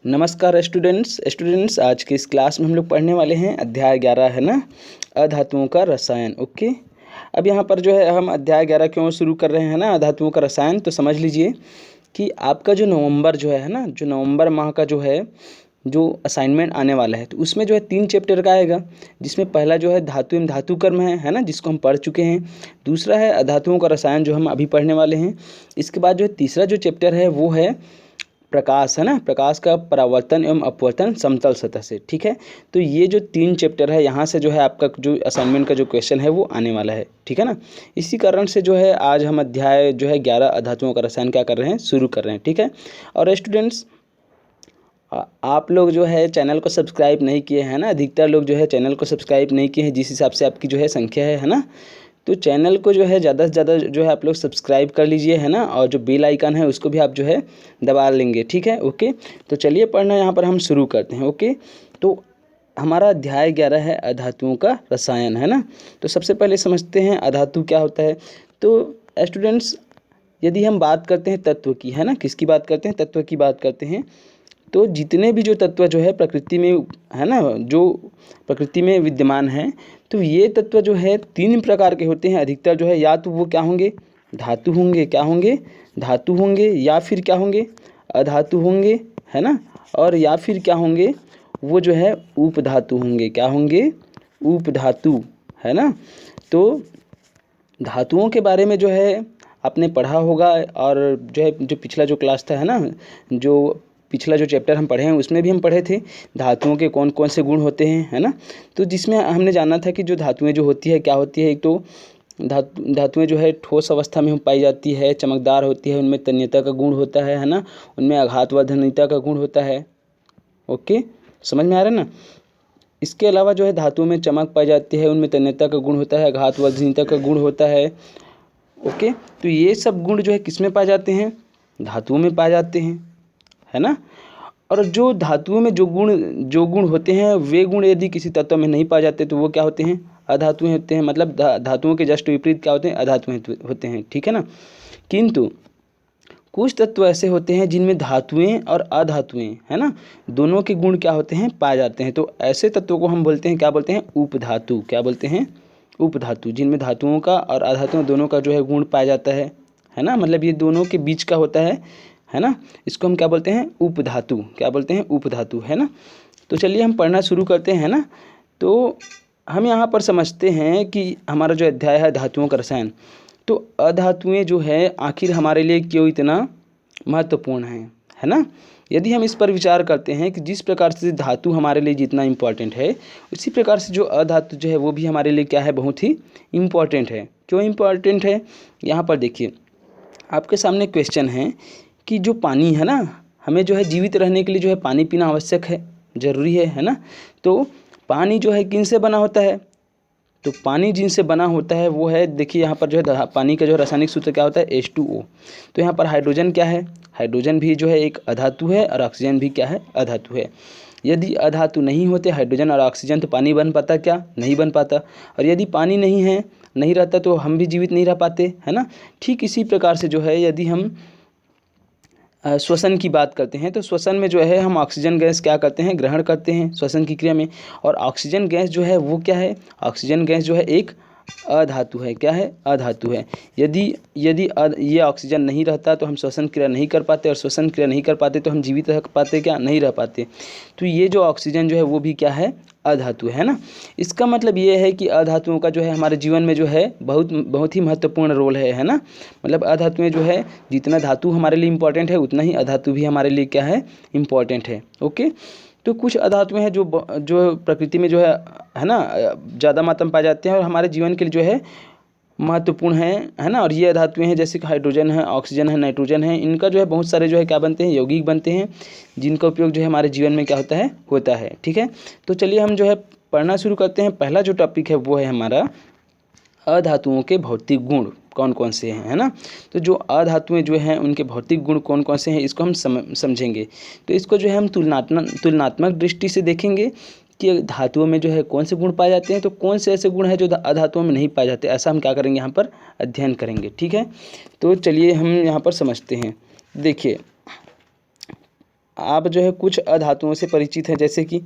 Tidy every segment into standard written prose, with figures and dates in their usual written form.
नमस्कार स्टूडेंट्स आज के इस क्लास में हम लोग पढ़ने वाले हैं अध्याय 11 है ना, अधातुओं का रसायन। ओके, अब यहाँ पर जो है हम अध्याय 11 क्यों शुरू कर रहे हैं ना, अधातुओं का रसायन। तो समझ लीजिए कि आपका जो नवंबर जो है ना, जो नवंबर माह का जो है जो असाइनमेंट आने वाला है, तो उसमें जो है 3 चैप्टर का आएगा, जिसमें पहला जो है धातु एवं धातु कर्म है ना, जिसको हम पढ़ चुके हैं। दूसरा है अधातुओं का रसायन, जो हम अभी पढ़ने वाले हैं। इसके बाद जो है तीसरा जो चैप्टर है वो है प्रकाश है ना, प्रकाश का परावर्तन एवं अपवर्तन समतल सतह से। ठीक है, तो ये जो 3 चैप्टर है, यहाँ से जो है आपका जो असाइनमेंट का जो क्वेश्चन है वो आने वाला है। ठीक है ना, इसी कारण से जो है आज हम अध्याय जो है 11 अधातुओं का रसायन क्या कर रहे हैं, शुरू कर रहे हैं। ठीक है, और स्टूडेंट्स आप लोग जो है चैनल को सब्सक्राइब नहीं किए हैं ना, अधिकतर लोग जो है चैनल को सब्सक्राइब नहीं किए हैं, जिस हिसाब से आपकी जो है संख्या है ना, तो चैनल को जो है ज़्यादा से ज़्यादा जो है आप लोग सब्सक्राइब कर लीजिए है ना, और जो बेल आइकन है उसको भी आप जो है दबा लेंगे। ठीक है, ओके, तो चलिए पढ़ना यहाँ पर हम शुरू करते हैं। ओके, तो हमारा अध्याय 11 है अधातुओं का रसायन है ना। तो सबसे पहले समझते हैं अधातु क्या होता है। तो स्टूडेंट्स यदि हम बात करते हैं तत्व की है ना, किसकी बात करते हैं, तत्व की बात करते हैं, तो जितने भी जो तत्व जो है प्रकृति में है ना, जो प्रकृति में विद्यमान है, तो ये तत्व जो है 3 प्रकार के होते हैं अधिकतर जो है, या तो वो क्या होंगे, धातु होंगे, क्या होंगे, धातु होंगे, या फिर क्या होंगे, अधातु होंगे है ना, और या फिर क्या होंगे, वो जो है उपधातु होंगे। क्या होंगे, उपधातु है ना। तो धातुओं के बारे में जो है आपने पढ़ा होगा, और जो है जो पिछला जो क्लास था है ना, जो पिछला जो चैप्टर हम पढ़े हैं उसमें भी हम पढ़े थे धातुओं के कौन कौन से गुण होते हैं है ना। तो जिसमें हमने जाना था कि जो धातुएं जो होती है क्या होती है, एक तो धातुएं जो है ठोस अवस्था में पाई जाती है, चमकदार होती है, उनमें तन्यता का गुण होता है ना, उनमें आघातवर्धनीयता का गुण होता है। ओके, समझ में आ रहा है ना। इसके अलावा जो है धातुओं में चमक पाई जाती है, उनमें तन्यता का गुण होता है, आघातवर्धनीयता का गुण होता है। ओके, तो ये सब गुण जो है किस में पाए जाते हैं, धातुओं में पाए जाते हैं है ना। और जो धातुओं में जो गुण होते हैं, वे गुण यदि किसी तत्व में नहीं पाए जाते तो वो क्या होते हैं, अधातुएं होते हैं। मतलब धातुओं के जस्ट विपरीत क्या होते हैं, अधातुएं होते हैं। ठीक है ना, किंतु कुछ तत्व ऐसे होते हैं जिनमें धातुएं और अधातुएं है ना, दोनों के गुण क्या होते हैं, पाए जाते हैं। तो ऐसे तत्वों को हम बोलते हैं, क्या बोलते हैं, उपधातु। क्या बोलते हैं, उपधातु, जिनमें धातुओं का और अधातुओं दोनों का जो है गुण पाया जाता है ना, मतलब ये दोनों के बीच का होता है ना। इसको हम क्या बोलते हैं, उपधातु। क्या बोलते हैं, उपधातु है ना। तो चलिए हम पढ़ना शुरू करते हैं ना। तो हम यहाँ पर समझते हैं कि हमारा जो अध्याय है धातुओं का रसायन, तो अधातुएं जो है आखिर हमारे लिए क्यों इतना महत्वपूर्ण है ना। यदि हम इस पर विचार करते हैं कि जिस प्रकार से धातु हमारे लिए जितना इम्पॉर्टेंट है, उसी प्रकार से जो अधातु जो है वो भी हमारे लिए क्या है, बहुत ही इम्पॉर्टेंट है। क्यों इम्पॉर्टेंट है, यहाँ पर देखिए आपके सामने क्वेश्चन है कि जो पानी है ना, हमें जो है जीवित रहने के लिए जो है पानी पीना आवश्यक है, ज़रूरी है ना। तो पानी जो है किन से बना होता है, तो पानी जिनसे बना होता है वो है, देखिए यहाँ पर जो है पानी का जो रासायनिक सूत्र क्या होता है, H2O। तो यहाँ पर हाइड्रोजन क्या है, हाइड्रोजन भी जो है एक अधातु है, और ऑक्सीजन भी क्या है, अधातु है। यदि अधातु नहीं होते हाइड्रोजन और ऑक्सीजन, तो पानी बन पाता क्या, नहीं बन पाता। और यदि पानी नहीं रहता तो हम भी जीवित नहीं रह पाते है ना। ठीक इसी प्रकार से जो है यदि हम श्वसन की बात करते हैं, तो श्वसन में जो है हम ऑक्सीजन गैस क्या करते हैं, ग्रहण करते हैं श्वसन की क्रिया में। और ऑक्सीजन गैस जो है वो क्या है, ऑक्सीजन गैस जो है एक अधातु है। क्या है, अधातु है। यदि यदि ये ऑक्सीजन नहीं रहता तो हम श्वसन क्रिया नहीं कर पाते, और श्वसन क्रिया नहीं कर पाते तो हम जीवित रह पाते क्या, नहीं रह पाते। तो ये जो ऑक्सीजन जो है वो भी क्या है, अधातु है ना। इसका मतलब ये है कि अधातुओं का जो है हमारे जीवन में जो है बहुत ही महत्वपूर्ण रोल है ना। मतलब अधातुएं जो है, जितना धातु हमारे लिए इम्पोर्टेंट है उतना ही अधातु भी हमारे लिए क्या है, इम्पोर्टेंट है। ओके, तो कुछ अधातुएं हैं जो प्रकृति में जो है ना ज़्यादा मात्रा में पाए जाते हैं और हमारे जीवन के लिए जो है महत्वपूर्ण है ना। और ये अधातुएं हैं जैसे कि हाइड्रोजन है, ऑक्सीजन है, नाइट्रोजन है, इनका जो है बहुत सारे जो है क्या बनते हैं, यौगिक बनते हैं, जिनका उपयोग जो है हमारे जीवन में क्या होता है। ठीक है, तो चलिए हम जो है पढ़ना शुरू करते हैं। पहला जो टॉपिक है वो है हमारा अधातुओं के भौतिक गुण कौन कौन से हैं है ना। तो जो अधातुएं जो हैं उनके भौतिक गुण कौन कौन से हैं, इसको हम समझेंगे। तो इसको जो है हम तुलनात्मक दृष्टि से देखेंगे कि धातुओं में जो है कौन से गुण पाए जाते हैं, तो कौन से ऐसे गुण हैं जो अधातुओं में नहीं पाए जाते, ऐसा हम क्या करेंगे, यहाँ पर अध्ययन करेंगे। ठीक है, तो चलिए हम यहाँ पर समझते हैं। देखिए आप जो है कुछ अधातुओं से परिचित हैं, जैसे कि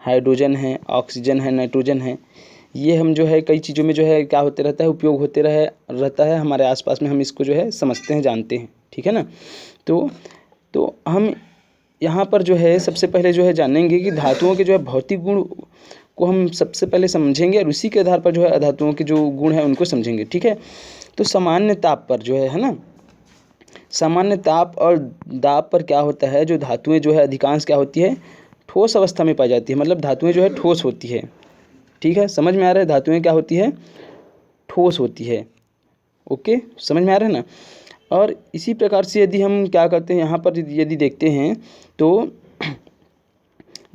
हाइड्रोजन है, ऑक्सीजन है, नाइट्रोजन है। ये हम जो है कई चीज़ों में जो है क्या होते रहता है, उपयोग होते रहता है हमारे आसपास में, हम इसको जो है समझते हैं, जानते हैं, ठीक है ना। तो हम यहाँ पर जो है सबसे पहले जो है जानेंगे कि धातुओं के जो है भौतिक गुण को हम सबसे पहले समझेंगे और उसी के आधार पर जो है अधातुओं के जो गुण हैं उनको समझेंगे, ठीक है। तो सामान्य ताप पर जो है ना, सामान्य ताप और दाब पर क्या होता है, जो धातुएं जो है अधिकांश क्या होती है, ठोस अवस्था में पाई जाती है। मतलब धातुएं जो है ठोस होती है, ठीक है, समझ में आ रहा है। धातुएं क्या होती है, ठोस होती है। ओके, समझ में आ रहा है ना। और इसी प्रकार से यदि हम क्या करते हैं यहाँ पर, यदि देखते हैं तो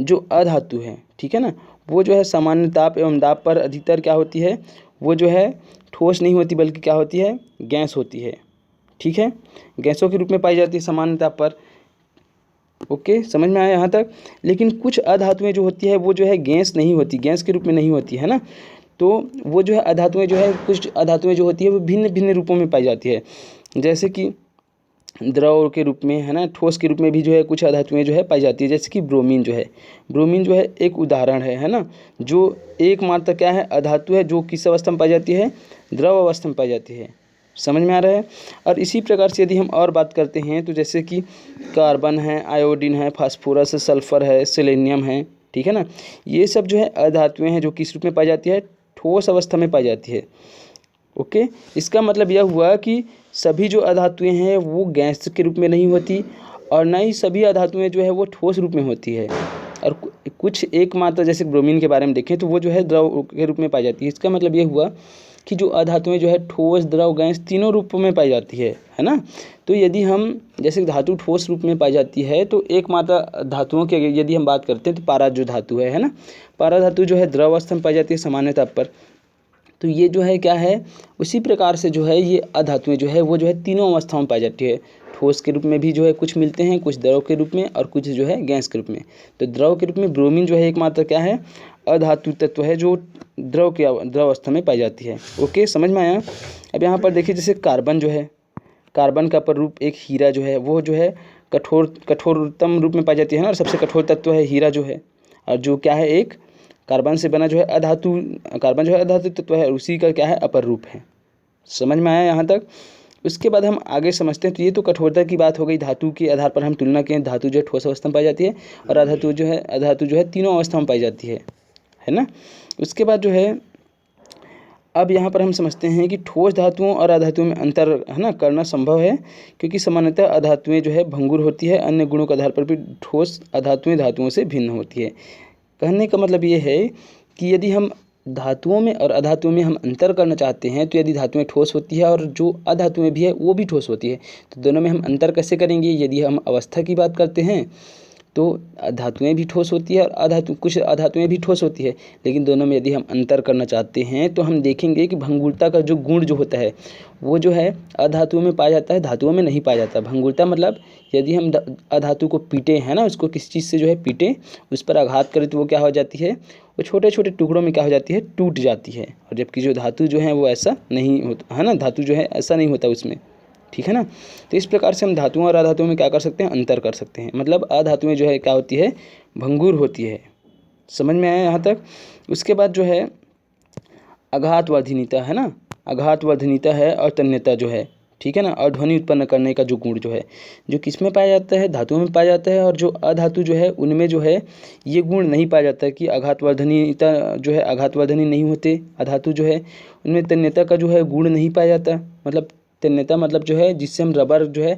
जो अधातु है, ठीक है ना, वो जो है सामान्य ताप एवं दाब पर अधिकतर क्या होती है, वो जो है ठोस नहीं होती बल्कि क्या होती है, गैस होती है, ठीक है, गैसों के रूप में पाई जाती है सामान्य ताप पर। ओके, समझ में आया यहाँ तक। लेकिन कुछ अधातुएं जो होती है वो जो है गैस नहीं होती, गैस के रूप में नहीं होती है ना। तो वो जो है अधातुएं जो है, कुछ अधातुएं जो होती है वो भिन्न भिन्न रूपों में पाई जाती है, जैसे कि द्रव के रूप में, है ना, ठोस के रूप में भी जो है कुछ अधातुएं जो है पाई जाती है, जैसे कि ब्रोमीन जो है, ब्रोमीन जो है एक उदाहरण है ना, जो एकमात्र क्या है, अधातु है, जो किस अवस्था में पाई जाती है, द्रव अवस्था में पाई जाती है। समझ में आ रहा है। और इसी प्रकार से यदि हम और बात करते हैं तो जैसे कि कार्बन है, आयोडीन है, फास्फोरस, सल्फर है, सेलेनियम है, ठीक है ना, ये सब जो है अधातुएं हैं जो किस रूप में पाई जाती है, ठोस अवस्था में पाई जाती है। ओके, इसका मतलब यह हुआ कि सभी जो अधातुएं हैं वो गैस के रूप में नहीं होती और न ही सभी अधातुएं जो है वो ठोस रूप में होती है। और कुछ एकमात्र जैसे ब्रोमीन के बारे में देखें तो वो जो है द्रव के रूप में पाई जाती है। इसका मतलब ये हुआ कि जो अधातुएं जो है ठोस, द्रव, गैस तीनों रूपों में पाई जाती है ना। तो यदि हम जैसे धातु ठोस रूप में पाई जाती है तो एकमात्र धातुओं की यदि हम बात करते हैं तो पारा जो धातु है ना, पारा धातु जो है द्रव अवस्था में पाई जाती है सामान्य ताप पर। तो ये जो है क्या है, उसी प्रकार से जो है ये अधातुएं जो है वो जो है तीनों अवस्थाओं में पाई जाती है। ठोस के रूप में भी जो है कुछ मिलते हैं, कुछ द्रव के रूप में और कुछ जो है गैस के रूप में। तो द्रव के रूप में ब्रोमीन जो है एकमात्र क्या है, अधातु तत्व है जो द्रव अवस्था में पाई जाती है। ओके, समझ में आया। अब यहाँ पर देखिए जैसे कार्बन जो है, कार्बन का प्ररूप एक हीरा जो है वो जो है कठोरतम रूप में पाई जाती है ना, और सबसे कठोर तत्व है हीरा जो है, और जो क्या है एक कार्बन से बना जो है अधातु, कार्बन जो है अधातु तत्व है, उसी का क्या है अपर रूप है। समझ में आया यहाँ तक। उसके बाद हम आगे समझते हैं। तो ये तो कठोरता की बात हो गई, धातु के आधार पर हम तुलना किए, धातु जो है ठोस अवस्था में पाई जाती है और अधातु जो है तीनों अवस्था में पाई जाती है ना। उसके बाद जो है अब यहाँ पर हम समझते हैं कि ठोस धातुओं और अधातुओं में अंतर है ना करना संभव है, क्योंकि सामान्यतः अधातुएं जो है भंगुर होती है, अन्य गुणों के आधार पर भी ठोस अधातुएं धातुओं से भिन्न होती है। कहने का मतलब ये है कि यदि हम धातुओं में और अधातुओं में हम अंतर करना चाहते हैं, तो यदि धातुएं ठोस होती है और जो अधातुएं भी है वो भी ठोस होती है, तो दोनों में हम अंतर कैसे करेंगे। यदि हम अवस्था की बात करते हैं तो धातुएं भी ठोस होती है और कुछ अधातुएं भी ठोस होती है, लेकिन दोनों में यदि हम अंतर करना चाहते हैं तो हम देखेंगे कि भंगुरता का जो गुण जो होता है वो जो है अधातुओं में पाया जाता है, धातुओं में नहीं पाया जाता। भंगुरता मतलब यदि हम अधातु को पीटे हैं ना, उसको किसी चीज़ से जो है पीटे, उस पर आघात करें तो वो क्या हो जाती है, वो छोटे छोटे टुकड़ों में क्या हो जाती है, टूट जाती है। और जबकि जो धातु जो है वो ऐसा नहीं होता है ना, धातु जो है ऐसा नहीं होता उसमें, ठीक है ना। तो इस प्रकार से हम धातुओं और अधातुओं में क्या कर सकते हैं, अंतर कर सकते हैं। मतलब अधातुएं जो है क्या होती है, भंगुर होती है। समझ में आया यहाँ तक। उसके बाद जो है आघातवर्धनीयता है ना, आघातवर्धनीयता है और तन्यता जो है, ठीक है ना, और ध्वनि उत्पन्न करने का जो गुण जो है, जो किस में पाया जाता है, धातुओं में पाया जाता है। और जो अधातु जो है उनमें जो है ये गुण नहीं पाया जाता है कि आघातवर्धनीयता जो है, आघातवर्धनी नहीं होते अधातु जो है, उनमें तन्यता का जो है गुण नहीं पाया जाता। मतलब तन्यता मतलब जो है जिससे हम रबर जो है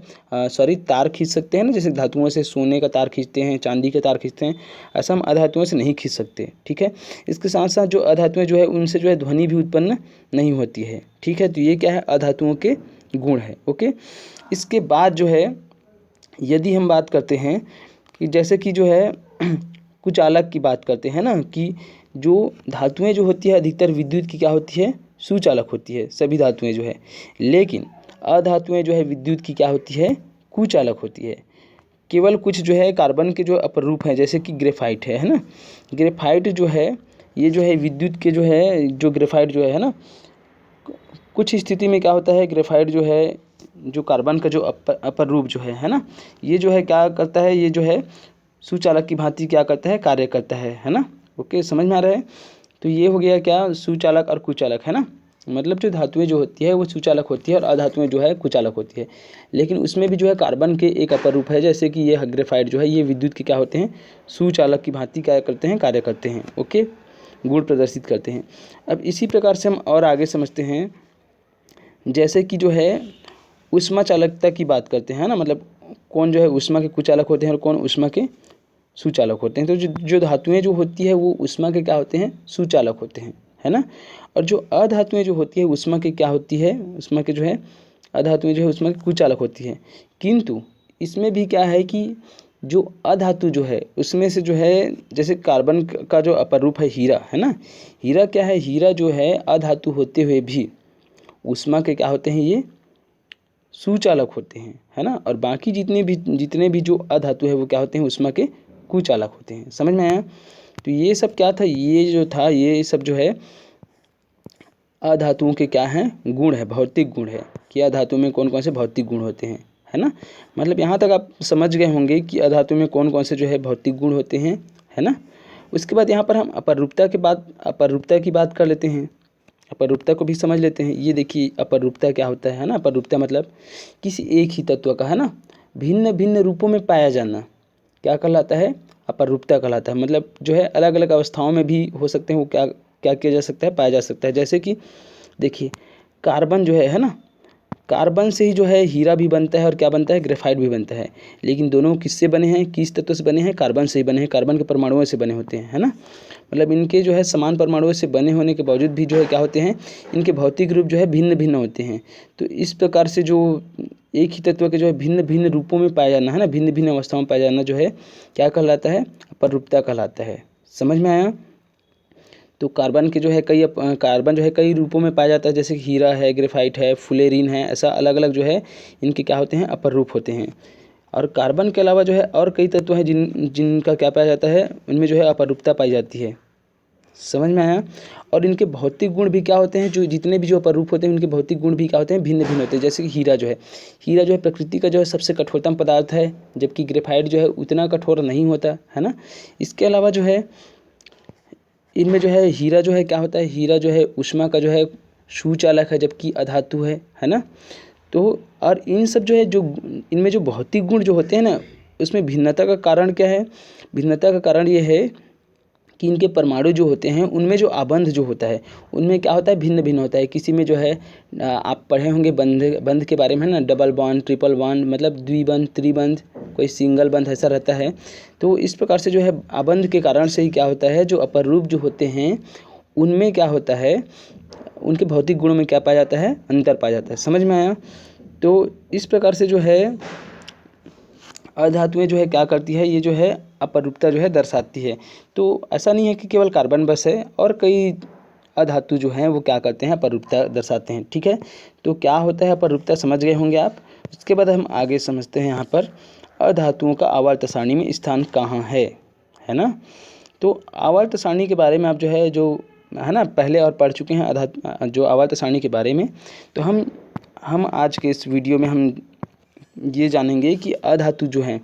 तार खींच सकते हैं ना, जैसे धातुओं से सोने का तार खींचते हैं, चांदी का तार खींचते हैं, ऐसा हम अधातुओं से नहीं खींच सकते, ठीक है। इसके साथ साथ जो अधातुएं जो है उनसे जो है ध्वनि भी उत्पन्न नहीं होती है, ठीक है। तो ये क्या है, अधातुओं के गुण है। ओके, इसके बाद जो है यदि हम बात करते हैं कि जैसे कि जो है कुचालक की बात करते हैं ना, कि जो धातुएं जो होती है अधिकतर विद्युत की क्या होती है, सुचालक होती है सभी धातुएं जो है, लेकिन अधातुएं जो है विद्युत की क्या होती है, कुचालक होती है। केवल कुछ जो है कार्बन के जो अपरूप हैं, जैसे कि ग्रेफाइट है ना, ग्रेफाइट जो है ये जो है विद्युत के जो है, जो ग्रेफाइट जो है ना, कुछ स्थिति में क्या होता है, ग्रेफाइट जो है जो कार्बन का जो अपर रूप जो है ना, ये जो है क्या करता है, ये जो है सुचालक की भांति क्या करता है, कार्य करता है ना। ओके, समझ में आ रहा है। तो ये हो गया क्या, सुचालक और कुचालक, है ना। मतलब जो धातुएं जो होती है वो सुचालक होती है और अधातुएं जो है कुचालक होती है। लेकिन उसमें भी जो है कार्बन के एक अपर रूप है, जैसे कि ये ग्रेफाइट जो है, ये विद्युत के क्या होते हैं, सुचालक की भांति क्या करते हैं, कार्य करते हैं। ओके, गुण प्रदर्शित करते हैं। अब इसी प्रकार से हम और आगे समझते हैं, जैसे कि जो है ऊष्मा चालकता की बात करते हैं ना, मतलब कौन जो है ऊष्मा के कुचालक होते हैं और कौन ऊष्मा के सुचालक होते हैं। तो जो धातुएं जो होती है वो ऊष्मा के क्या होते हैं, सुचालक होते हैं, है ना। और जो अधातुएं जो होती है ऊष्मा के क्या होती है, ऊष्मा के जो है अधातुएं जो है ऊष्मा के कुचालक होती है। किंतु इसमें भी क्या है कि जो अधातु जो है उसमें से जो है, जैसे कार्बन का जो अपर रूप है हीरा, है ना। हीरा क्या है, हीरा जो है अधातु होते हुए भी ऊष्मा के क्या होते हैं, ये सुचालक होते हैं, है ना। और बाकी जितने भी जो अधातु है वो क्या होते हैं, ऊष्मा के कुचालक होते हैं। समझ में आया। तो ये सब क्या था, ये जो था ये सब जो है अधातुओं के क्या हैं, गुण है, भौतिक गुण है कि अधातु में कौन कौन से भौतिक गुण होते हैं, है ना। मतलब यहाँ तक आप समझ गए होंगे कि अधातु में कौन कौन से जो है भौतिक गुण होते हैं, है ना। उसके बाद यहाँ पर हम अपरूपता की बात कर लेते हैं। अपरूपता को भी समझ लेते हैं। ये देखिए अपरूपता क्या होता है ना। अपरूपता मतलब किसी एक ही तत्व का, है ना, भिन्न भिन्न रूपों में पाया जाना क्या कहलाता है, अपरूपता कहलाता है। मतलब जो है अलग अलग अवस्थाओं में भी हो सकते हैं, वो क्या क्या किया जा सकता है, पाया जा सकता है। जैसे कि देखिए कार्बन जो है ना, कार्बन से ही जो है हीरा भी बनता है और क्या बनता है, ग्रेफाइट भी बनता है। लेकिन दोनों किससे बने हैं, किस तत्व से बने हैं, कार्बन से ही बने हैं, कार्बन के परमाणुओं से बने होते हैं, है ना। मतलब इनके जो है समान परमाणुओं से बने होने के बावजूद भी जो है क्या होते हैं, इनके भौतिक रूप जो है भिन्न भिन्न होते हैं। तो इस प्रकार से जो एक ही तत्व के जो है भिन्न भिन्न रूपों में पाया जाना, है ना, भिन्न भिन्न अवस्थाओं में पाया जाना जो है क्या कहलाता है, अपरूपता कहलाता है। समझ में आया। तो कार्बन के जो है कार्बन जो है कई रूपों में पाया जाता है, जैसे हीरा है, ग्रेफाइट है, फुलेरिन है, ऐसा अलग अलग जो है इनके क्या होते हैं, अपर रूप होते हैं। और कार्बन के अलावा जो है और कई तत्व हैं जिनका क्या पाया जाता है, उनमें जो है अपरूपता पाई जाती है। समझ में आया। और इनके भौतिक गुण भी क्या होते हैं, जो जितने भी जो अपर रूप होते हैं उनके भौतिक गुण भी क्या होते हैं, भिन्न भिन्न होते हैं। जैसे कि हीरा जो है प्रकृति का जो है सबसे कठोरतम पदार्थ है, जबकि ग्रेफाइट जो है उतना कठोर नहीं होता, है ना। इसके अलावा जो है इनमें जो है हीरा जो है क्या होता है, हीरा जो है ऊष्मा का जो है सुचालक है, जबकि अधातु है ना। तो और इन सब जो है जो इनमें जो भौतिक गुण जो होते हैं ना, उसमें भिन्नता का कारण क्या है, भिन्नता का कारण ये है कि इनके परमाणु जो होते हैं उनमें जो आबंध जो होता है उनमें क्या होता है, भिन्न भिन्न होता है। किसी में जो है आप पढ़े होंगे बंध के बारे में, है ना, डबल बॉन्ड, ट्रिपल बॉन्ड, मतलब द्विबंध, त्रिबंध, कोई सिंगल बंध ऐसा रहता है। तो इस प्रकार से जो है आबंध के कारण से ही क्या होता है, जो अपर रूप जो होते हैं उनमें क्या होता है, उनके भौतिक गुणों में क्या पाया जाता है, अंतर पाया जाता है। समझ में आया। तो इस प्रकार से जो है अधातुएं जो है क्या करती है, ये जो है अपरूपता जो है दर्शाती है। तो ऐसा नहीं है कि केवल कार्बन बस है, और कई अधातु जो हैं वो क्या करते हैं, अपरूपता दर्शाते हैं। ठीक है, तो क्या होता है अपरूपता समझ गए होंगे आप। उसके बाद हम आगे समझते हैं यहाँ पर अधातुओं का आवर्त सारणी में स्थान कहाँ है ना। तो आवर्त सारणी के बारे में आप जो है ना पहले और पढ़ चुके हैं जो आवर्त सारणी के बारे में। तो हम आज के इस वीडियो में हम ये जानेंगे कि अधातु जो हैं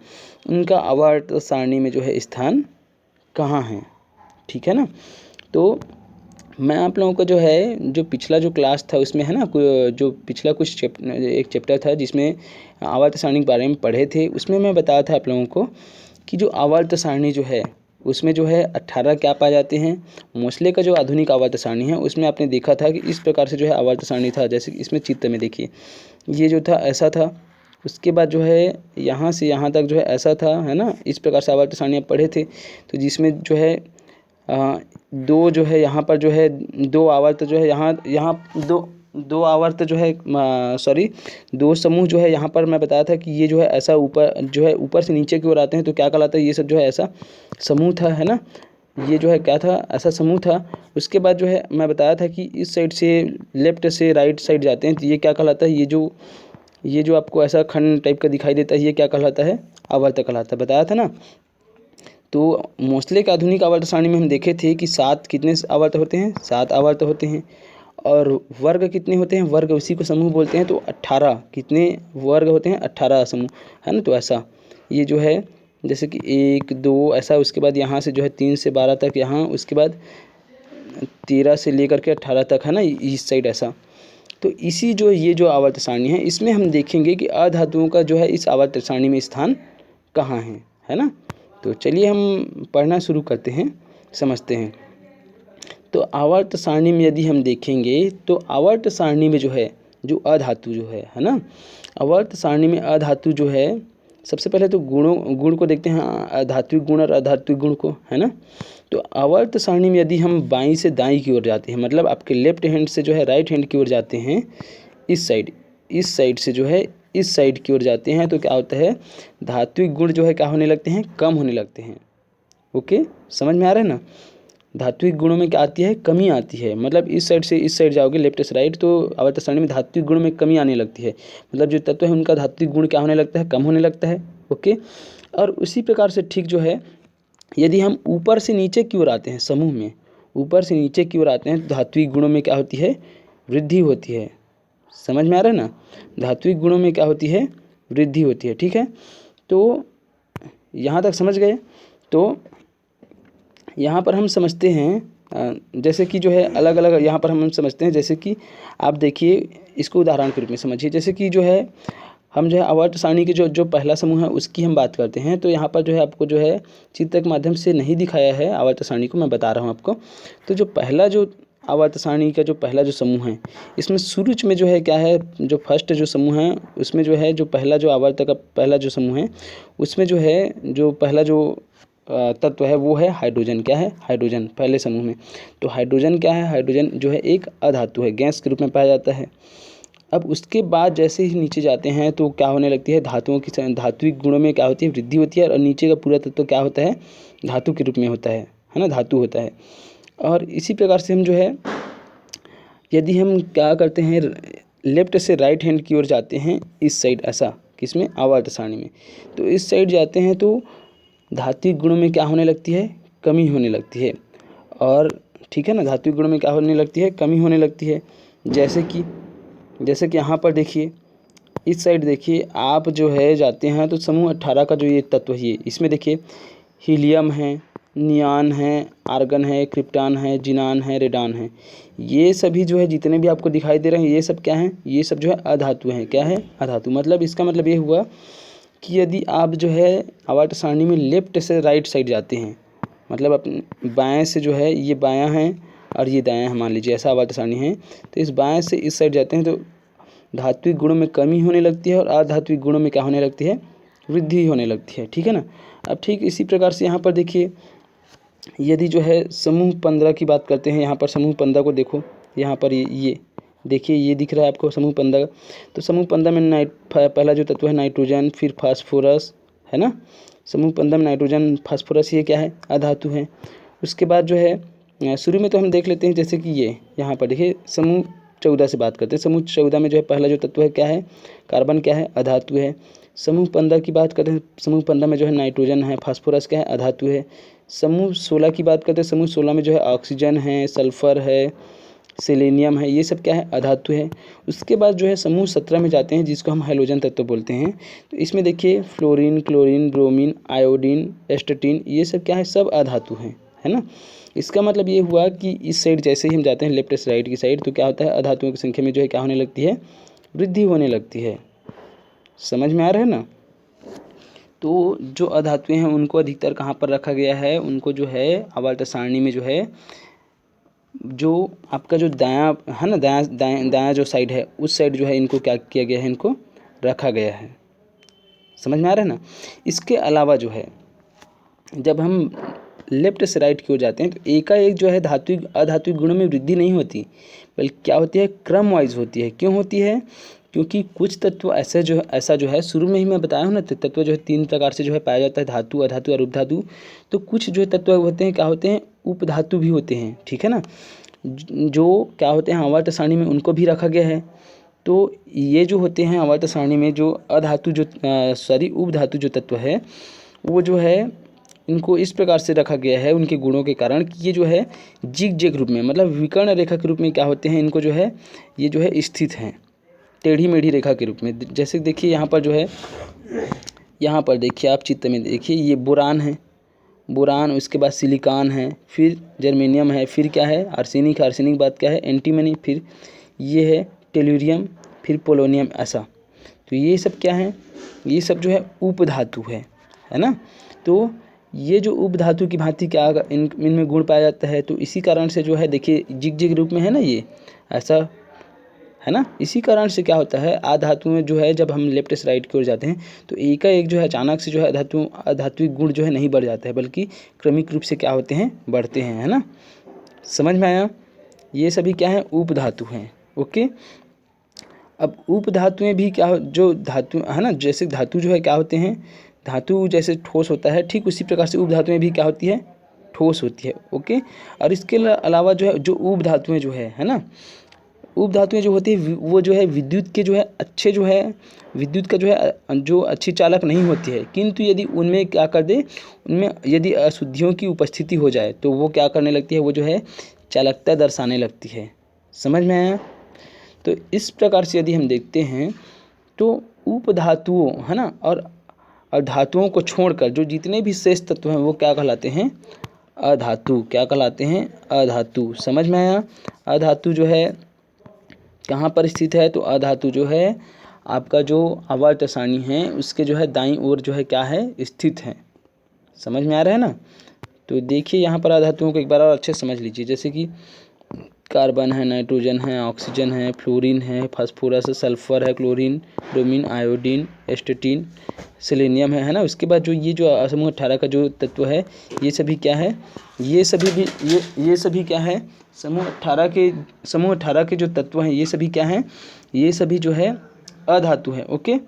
उनका आवर्त सारणी में जो है स्थान कहाँ है। ठीक है ना। तो मैं आप लोगों को जो है जो पिछला जो क्लास था उसमें, है ना, जो पिछला एक चैप्टर था जिसमें आवर्त सारणी के बारे में पढ़े थे, उसमें मैं बताया था आप लोगों को कि जो आवर्त सारणी जो है उसमें जो है 18 क्या पाए जाते हैं। मोस्ले का जो आधुनिक आवर्त सारणी है उसमें आपने देखा था कि इस प्रकार से जो है आवर्त सारणी था। जैसे कि इसमें चित्र में देखिए, ये जो था ऐसा था, उसके बाद जो है यहाँ से यहाँ तक जो है ऐसा था, है ना। इस प्रकार से आवर्त सारणी आप पढ़े थे। तो जिसमें जो है दो जो है यहाँ पर जो है दो आवर्त जो है यहाँ दो आवर्त जो है दो समूह जो है यहाँ पर मैं बताया था कि ये जो है ऐसा ऊपर से नीचे की ओर आते हैं, तो क्या कहलाता है, ये सब जो है ऐसा समूह था, है ना। ये जो है क्या था, ऐसा समूह था। उसके बाद जो है मैं बताया था कि इस साइड से लेफ्ट से राइट साइड जाते हैं, तो ये क्या कहलाता है, ये जो आपको ऐसा खंड टाइप का दिखाई देता है, ये क्या कहलाता है, आवर्त कहलाता है। बताया था ना। तो मोस्ले के आधुनिक आवर्त सारणी में हम देखे थे कि कितने आवर्त होते हैं, 7 आवर्त होते हैं। और वर्ग कितने होते हैं, वर्ग उसी को समूह बोलते हैं। तो 18 कितने वर्ग होते हैं, 18 समूह, है ना। तो ऐसा ये जो है जैसे कि 1 2 ऐसा, उसके बाद यहाँ से जो है 3 से 12 तक यहाँ, उसके बाद 13 से लेकर के 18 तक, है ना, इस साइड ऐसा। तो इसी जो ये जो आवर्त सारणी है, इसमें हम देखेंगे कि अधातुओं का जो है इस आवर्त सारणी में स्थान कहाँ है ना। तो चलिए हम पढ़ना शुरू करते हैं, समझते हैं। तो आवर्त सारणी में यदि हम देखेंगे तो आवर्त सारणी में जो है जो अधातु जो है ना, आवर्त सारणी में अधातु जो है, सबसे पहले तो गुण को देखते हैं, अधात्विक गुण और अधात्विक गुण को, है ना। तो आवर्त सारणी में यदि हम बाईं से दाईं की ओर जाते हैं, मतलब आपके लेफ्ट हैंड से जो है राइट हैंड की ओर जाते हैं, इस साइड से जो है इस साइड की ओर जाते हैं, तो क्या होता है, धात्विक गुण जो है क्या होने लगते हैं, कम होने लगते हैं। ओके, समझ में आ रहा है ना। धात्विक गुणों में क्या आती है, कमी आती है। मतलब इस साइड से इस साइड जाओगे, लेफ्ट से राइट, तो आवर्त सारणी में धात्विक गुण में कमी आने लगती है। मतलब जो तत्व है उनका धात्विक गुण क्या होने लगता है, कम होने लगता है। ओके, और उसी प्रकार से ठीक जो है, यदि हम ऊपर से नीचे की ओर आते हैं, समूह में ऊपर से नीचे की ओर आते हैं, तो धात्विक गुणों में क्या होती है, वृद्धि होती है। समझ में आ रहा है ना। धात्विक गुणों में क्या होती है, वृद्धि होती है। ठीक है, तो यहाँ तक समझ गए। तो यहाँ पर हम समझते हैं जैसे कि जो है अलग अलग यहाँ पर हम समझते हैं, जैसे कि आप देखिए, इसको उदाहरण के रूप में समझिए। जैसे कि जो है हम जो है आवर्त सारणी के जो पहला समूह है उसकी हम बात करते हैं। तो यहाँ पर जो है आपको जो है चित्र के माध्यम से नहीं दिखाया है आवर्त सारणी को, मैं बता रहा हूँ आपको। तो जो पहला जो आवर्त सारणी का जो पहला जो समूह है, इसमें शुरू में जो है क्या है, जो फर्स्ट जो समूह है उसमें जो है जो पहला जो आवर्त का पहला जो समूह है, उसमें जो है जो पहला जो तत्व है वो है हाइड्रोजन। क्या है, हाइड्रोजन पहले समूह में। तो हाइड्रोजन क्या है, हाइड्रोजन जो है एक अधातु है, गैस के रूप में पाया जाता है। अब उसके बाद जैसे ही नीचे जाते हैं तो क्या होने लगती है, धातुओं की धात्विक गुणों में क्या होती है, वृद्धि होती है। और नीचे का पूरा तत्व क्या होता है, धातु के रूप में होता है ना, धातु होता है। और इसी प्रकार से हम जो है यदि हम क्या करते हैं, लेफ्ट से राइट हैंड की ओर जाते हैं, इस साइड ऐसा, किसमें, आवर्त सारणी में। तो इस साइड जाते हैं तो धात्विक गुणों में क्या होने लगती है, कमी होने लगती है। और ठीक है ना, धात्विक गुणों में क्या होने लगती है, कमी होने लगती है। जैसे कि यहाँ पर देखिए, इस साइड देखिए, आप जो है जाते हैं तो समूह 18 का जो ये तत्व है, इसमें देखिए हीलियम है, नियान है, आर्गन है, क्रिप्टान है, जिनान है, रेडान है। ये सभी जो है जितने भी आपको दिखाई दे रहे हैं, ये सब क्या हैं, ये सब जो है अधातु हैं। क्या है, अधातु। मतलब इसका मतलब ये हुआ कि यदि आप जो है आवर्त सारणी में लेफ्ट से राइट साइड जाते हैं, मतलब अपने बाएं से जो है, ये बायां है और ये दायां है, मान लीजिए ऐसा आवर्त सारणी है। तो इस बाएं से इस साइड जाते हैं तो धात्विक गुणों में कमी होने लगती है और अधात्विक गुणों में क्या होने लगती है, वृद्धि होने लगती है। ठीक है ना। अब ठीक इसी प्रकार से यहाँ पर देखिए, यदि जो है समूह 15 की बात करते हैं, यहाँ पर समूह 15 को देखो, यहाँ पर ये देखिए, ये दिख रहा है आपको समूह 15 का। तो समूह 15 में पहला जो तत्व है नाइट्रोजन, फिर फास्फोरस, है ना। समूह 15 में नाइट्रोजन, फास्फोरस, ये क्या है, अधातु है। उसके बाद जो है शुरू में तो हम देख लेते हैं, जैसे कि ये यहाँ पर देखिए समूह 14 से बात करते हैं। समूह 14 में जो है पहला जो तत्व है क्या है, कार्बन, क्या है, अधातु है। समूह 15 की बात करते हैं, समूह 15 में जो है नाइट्रोजन है, फास्फोरस क्या है, अधातु है। समूह 16 की बात करते हैं, समूह 16 में जो है ऑक्सीजन है, सल्फर है, सेलेनियम है, ये सब क्या है, अधातु है। उसके बाद जो है समूह 17 में जाते हैं, जिसको हम हैलोजन तत्व बोलते हैं। तो इसमें देखिए फ्लोरीन, क्लोरीन, ब्रोमीन, आयोडीन, एस्टेटिन, ये सब क्या है, सब अधातु हैं, है ना। इसका मतलब ये हुआ कि इस साइड जैसे ही हम जाते हैं, लेफ्ट से राइट की साइड, तो क्या होता है, अधातुओं की संख्या में जो है क्या होने लगती है, वृद्धि होने लगती है। समझ में आ रहा है ना। तो जो अधातुएं हैं उनको अधिकतर कहाँ पर रखा गया है, उनको जो है आवर्त सारणी में जो है, जो आपका जो दायां है ना, दायां जो साइड है, उस साइड जो है इनको क्या किया गया है, इनको रखा गया है। समझ में आ रहा है ना। इसके अलावा जो है जब हम लेफ्ट से राइट की ओर जाते हैं, तो एकाएक जो है धात्विक अधात्विक गुणों में वृद्धि नहीं होती, बल्कि क्या होती है, क्रम वाइज होती है। क्यों होती है, क्योंकि कुछ तत्व ऐसा जो है शुरू में ही मैं बताया हूँ ना, तत्व जो है 3 प्रकार से जो है पाया जाता है, धातु, अधातु और उपधातु। तो कुछ जो तत्व होते हैं क्या होते हैं, उपधातु भी होते हैं। ठीक है ना। जो क्या होते हैं आवर्त सारणी में, उनको भी रखा गया है। तो ये जो होते हैं आवर्त सारणी में जो अधातु जो उपधातु जो तत्व है, वो जो है इनको इस प्रकार से रखा गया है उनके गुणों के कारण कि ये जो है जिग-जैग रूप में, मतलब विकर्ण रेखा के रूप में क्या होते हैं, इनको जो है ये जो है स्थित हैं टेढ़ी मेढ़ी रेखा के रूप में। जैसे देखिए यहाँ पर जो है, यहाँ पर देखिए आप चित्र में देखिए, ये बोरान है, बोरान, उसके बाद सिलिकॉन है, फिर जर्मेनियम है, फिर क्या है आर्सेनिक है, आर्सेनिक बाद क्या है एंटीमनी, फिर ये है टेल्यूरियम, फिर पोलोनियम, ऐसा। तो ये सब क्या है, ये सब जो है उपधातु है ना। तो ये जो उपधातु की भांति क्या इनमें गुण पाया जाता है, तो इसी कारण से जो है देखिए जिग-जैग रूप में है ना, ये ऐसा है ना। इसी कारण से क्या होता है अधातु में जो है, जब हम लेफ्ट से राइट की ओर जाते हैं तो एक जो है अचानक से जो है अधात्विक गुण जो है नहीं बढ़ जाता है, बल्कि क्रमिक रूप से क्या होते हैं, बढ़ते हैं, है ना। समझ में आया। ये सभी क्या है उपधातु हैं। ओके, अब उपधातुएं भी क्या हो, जो धातु है ना, जैसे धातु जो है क्या होते हैं, धातु जैसे ठोस होता है, ठीक उसी प्रकार से उपधातुएं भी क्या होती है, ठोस होती है। ओके, और इसके अलावा जो है जो उपधातुएं जो है ना, उपधातुएं जो होती है वो जो है विद्युत के जो है अच्छे जो है, विद्युत का जो है जो अच्छी चालक नहीं होती है, किंतु यदि उनमें क्या कर दे, उनमें यदि अशुद्धियों की उपस्थिति हो जाए तो वो क्या करने लगती है, वो जो है चालकता दर्शाने लगती है। समझ में आया। तो इस प्रकार से यदि हम देखते हैं तो उपधातुओं है ना, और धातुओं को छोड़कर जो जितने भी शेष तत्व हैं वो क्या कहलाते हैं, अधातु। क्या कहलाते हैं, अधातु। समझ में आया। अधातु जो है कहाँ पर स्थित है, तो अधातु जो है आपका जो आवर्त सारणी है उसके जो है दाईं ओर जो है क्या है, स्थित है। समझ में आ रहा है ना। तो देखिए यहाँ पर अधातुओं को एक बार और अच्छे से समझ लीजिए, जैसे कि कार्बन है, नाइट्रोजन है, ऑक्सीजन है, फ्लोरीन है, फास्फोरस है, सल्फर है, क्लोरीन, ब्रोमीन, आयोडीन, एस्टेटिन, सेलेनियम है ना। उसके बाद जो ये जो समूह 18 का जो तत्व है, ये सभी क्या है, ये सभी भी ये सभी क्या है, समूह 18 के जो तत्व हैं ये सभी क्या हैं, ये सभी जो है अधातु है। ओके,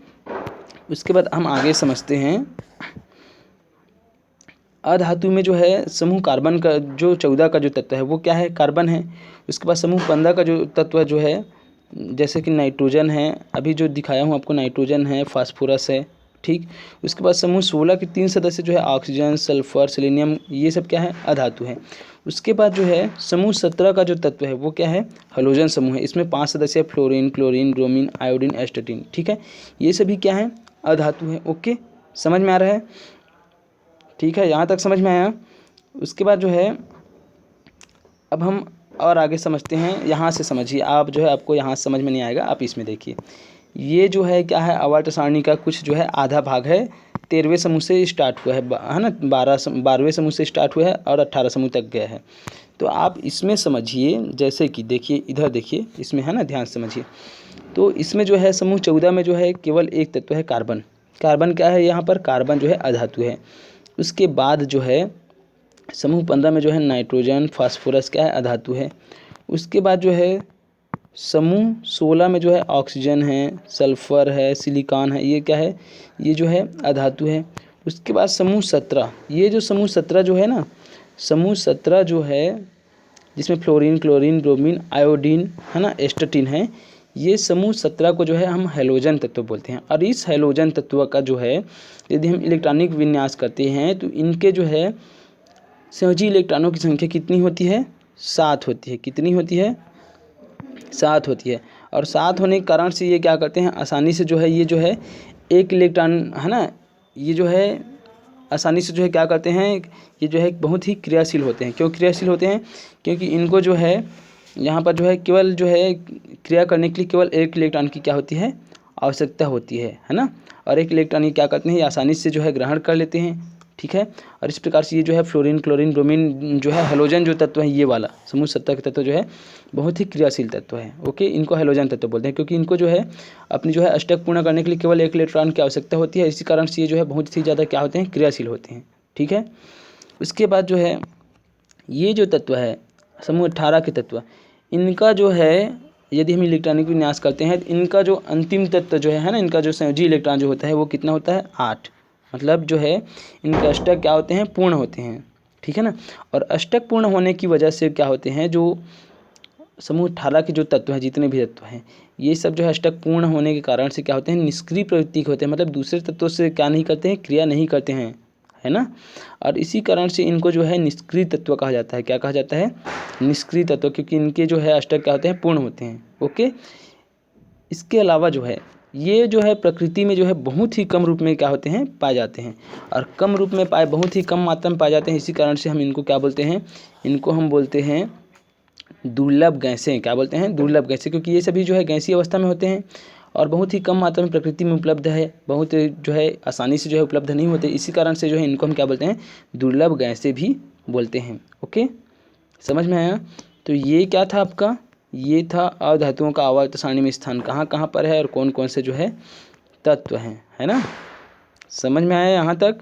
उसके बाद हम आगे समझते हैं। अधातु में जो है समूह कार्बन का जो 14 का जो तत्व है वो क्या है, कार्बन है। उसके बाद समूह 15 का जो तत्व जो है, जैसे कि नाइट्रोजन है, अभी जो दिखाया हूँ आपको, नाइट्रोजन है, फास्फोरस है, ठीक। उसके बाद समूह 16 के 3 सदस्य जो है ऑक्सीजन, सल्फर, सेलेनियम, ये सब क्या है, अधातु है। उसके बाद जो है समूह 17 का जो तत्व है वो क्या है, हैलोजन समूह है। इसमें 5 सदस्य फ्लोरीन, क्लोरीन, ब्रोमीन, आयोडीन, एस्टेटिन, ठीक है। ये सभी क्या है, अधातु है। ओके, समझ में आ रहा है, ठीक है, यहाँ तक समझ में आया। उसके बाद जो है अब हम और आगे समझते हैं। यहाँ से समझिए आप, जो है आपको यहाँ समझ में नहीं आएगा, आप इसमें देखिए। ये जो है क्या है, आवर्त सारणी का कुछ जो है आधा भाग है 13वें समूह से स्टार्ट हुआ है ना, 12वें समूह से स्टार्ट हुआ है और 18 समूह तक गया है। तो आप इसमें समझिए, जैसे कि देखिए इधर देखिए, इसमें है ना, ध्यान से समझिए। तो इसमें जो है समूह 14 में जो है केवल एक तत्व है, कार्बन। कार्बन क्या है, यहाँ पर कार्बन जो है अधातु है। उसके बाद जो है समूह 15 में जो है नाइट्रोजन, फास्फोरस क्या है, अधातु है। उसके बाद जो है समूह 16 में जो है ऑक्सीजन है, सल्फर है, सिलिकॉन है, ये क्या है, ये जो है अधातु है। उसके बाद समूह 17, ये जो समूह 17 जो है ना, समूह 17 जो है जिसमें फ्लोरीन, क्लोरीन, ब्रोमीन, आयोडीन है ना, एस्टेटिन है, ये समूह 17 को जो है हम हैलोजन तत्व बोलते हैं। और इस हैलोजन तत्व का जो है यदि हम इलेक्ट्रॉनिक विन्यास करते हैं तो इनके जो है संयोजी इलेक्ट्रॉनों की संख्या कितनी होती है, 7 होती है। कितनी होती है, 7 होती है। और 7 होने के कारण से ये क्या करते हैं, आसानी से जो है ये जो है एक इलेक्ट्रॉन है ना, ये जो है आसानी से जो है क्या करते हैं, ये जो है बहुत ही क्रियाशील होते हैं। क्यों क्रियाशील होते हैं, क्योंकि इनको जो है यहाँ पर जो है केवल जो है क्रिया करने के लिए केवल एक इलेक्ट्रॉन की क्या होती है, आवश्यकता होती है ना। और एक इलेक्ट्रॉन ये क्या करते हैं, ये आसानी से जो है ग्रहण कर लेते हैं, ठीक है। और इस प्रकार से ये जो है फ्लोरीन, क्लोरीन, ब्रोमीन जो है हैलोजन जो तत्व है, ये वाला समूह 17 के तत्व जो है बहुत ही क्रियाशील तत्व है। ओके, इनको हैलोजन तत्व बोलते हैं, क्योंकि इनको जो है अपनी जो है अष्टक पूर्ण करने के लिए केवल एक इलेक्ट्रॉन की आवश्यकता होती है। इसी कारण से ये जो है बहुत ही ज़्यादा क्या होते हैं, क्रियाशील होते हैं, ठीक है। उसके बाद जो है ये जो तत्व है समूह 18 के तत्व, इनका जो है यदि हम इलेक्ट्रॉनिक विन्यास करते हैं तो इनका जो अंतिम तत्व जो है ना, इनका जो संयोजी इलेक्ट्रॉन जो होता है वो कितना होता है, 8। मतलब जो है इनके अष्टक क्या होते हैं, पूर्ण होते हैं, ठीक है ना। और अष्टक पूर्ण होने की वजह से क्या होते हैं, जो समूह 18 के जो तत्व हैं, जितने भी तत्व हैं, ये सब जो है अष्टक पूर्ण होने के कारण से क्या होते हैं, निष्क्रिय प्रवृत्ति के होते हैं। मतलब दूसरे तत्वों से क्या नहीं करते हैं, क्रिया नहीं करते हैं, है ना। और इसी कारण से इनको जो है निष्क्रिय तत्व कहा जाता है। क्या कहा जाता है? निष्क्रिय तत्व, क्योंकि इनके जो है अष्टक क्या होते हैं? पूर्ण होते हैं। ओके। इसके अलावा जो है ये जो है प्रकृति में जो है बहुत ही कम रूप में क्या होते हैं? पाए जाते हैं। और कम रूप में पाए, बहुत ही कम मात्रा में पाए जाते हैं, इसी कारण से हम इनको क्या बोलते हैं? इनको हम बोलते हैं दुर्लभ गैसें। क्या बोलते हैं? दुर्लभ गैसें, क्योंकि ये सभी जो है गैसीय अवस्था में होते हैं और बहुत ही कम मात्रा में प्रकृति में उपलब्ध है, बहुत जो है आसानी से जो है उपलब्ध नहीं होते। इसी कारण से जो है इनको हम क्या बोलते हैं? दुर्लभ गैसें भी बोलते हैं। ओके, समझ में आया? तो ये क्या था आपका? ये था अधातुओं का आवर्त सारणी में स्थान कहाँ कहाँ पर है और कौन कौन से जो है तत्व हैं, है ना। समझ में आया यहाँ तक?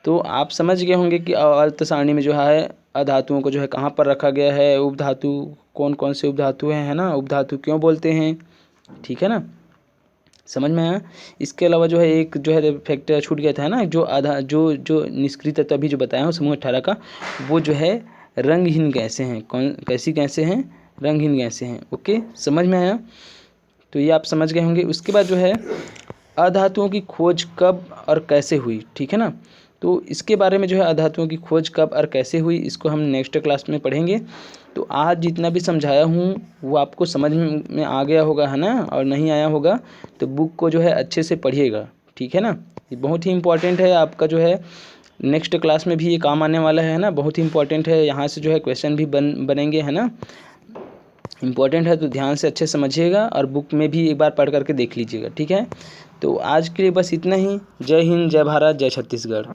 तो आप समझ गए होंगे कि आवर्त सारणी में जो है अधातुओं को जो है कहाँ पर रखा गया है, उपधातु कौन कौन से उपधातु हैं, है ना, उपधातु क्यों बोलते हैं, ठीक है ना। समझ में आया? इसके अलावा जो है एक जो है फैक्टर छूट गया था, है ना, जो आधा जो निष्क्रिय तत्व अभी जो बताया हूँ समूह 18 का, वो जो है रंगहीन गैसें हैं। कौन कैसी गैसें हैं? रंगहीन गैसें हैं। ओके, समझ में आया? तो ये आप समझ गए होंगे। उसके बाद जो है अधातुओं की खोज कब और कैसे हुई, ठीक है ना। तो इसके बारे में जो है अधातुओं की खोज कब और कैसे हुई, इसको हम नेक्स्ट क्लास में पढ़ेंगे। तो आज जितना भी समझाया हूँ वो आपको समझ में आ गया होगा, है ना, और नहीं आया होगा तो बुक को जो है अच्छे से पढ़िएगा, ठीक है ना। ये बहुत ही इम्पोर्टेंट है आपका, जो है नेक्स्ट क्लास में भी ये काम आने वाला है ना, बहुत ही इम्पोर्टेंट है। यहाँ से जो है क्वेश्चन भी बनेंगे, है ना, इम्पोर्टेंट है। तो ध्यान से अच्छे समझिएगा और बुक में भी एक बार पढ़ करके देख लीजिएगा, ठीक है। तो आज के लिए बस इतना ही। जय हिंद, जय भारत, जय छत्तीसगढ़।